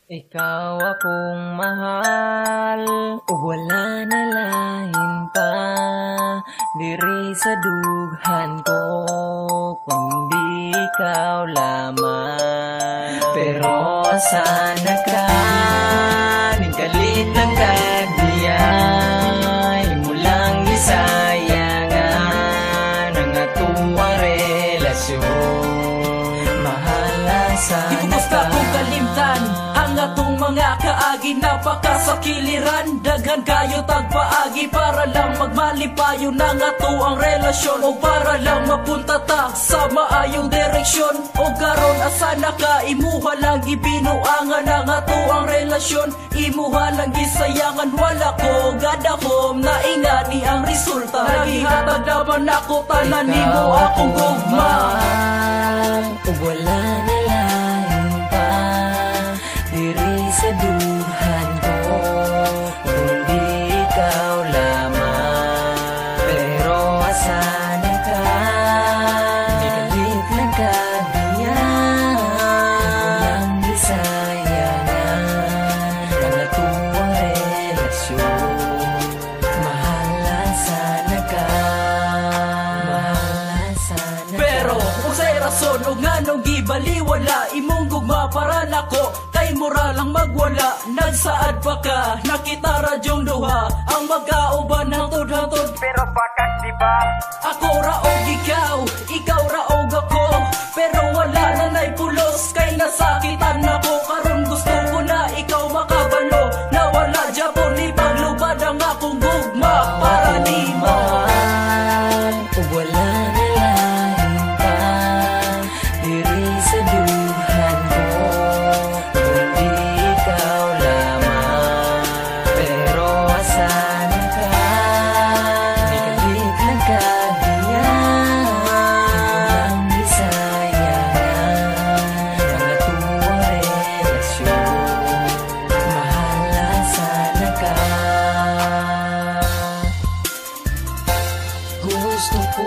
Ikaw akong mahal, ug wala na lain pa diri sa dughan ko, kundi ikaw lamang. Pero asa na ka, ningkalit lang ka diya, imo lang gisayangan ang atong relasyon. Mahala sana Di ko gusto kong kalimtan ang atong mga kaagi, napakasakiliran. Daghan kayo tagpaagi para lang magmalipayo ng ato ang relasyon, o para lang mapunta ta sa maayong direksyon. O karon asa na ka, imuha lang ibinuangan ang ato ang relasyon, imuha lang gisayangan. Wala ko gadahom na ingani ang resulta, nagihatag naman ako tanan nimo akong gugma. Ug wala na lain pa diri sa duhan ko, kundi ikaw lamang. Pero asa na ka, nikalit lang ka diya, walang gisayangan ang atong relasyon. Mahala sana ka, mahala sana ka. Pero kung sa'y rason o nga nung gibaliwala imong gugma para nako, kay mura lang magwala. Nagsaad pa ka, nakita radyong duha ang magkauban ng hantod-hantod. Pero bakit di ba? Ako raog ikaw, ikaw raog ako, pero wala na na'y pulos, kay nasakitan ako. Karon gusto ko na ikaw makabalo, na wala dyan ni paglubad ang akong gugma para nimo. Ug wala na lain pa diri sa duhan ko, kundi ikaw lamang. Pero asa na ka, nikalit lang ka diya, walang gisayangan ang atong relasyon. Mahala sana ka. Gusto ko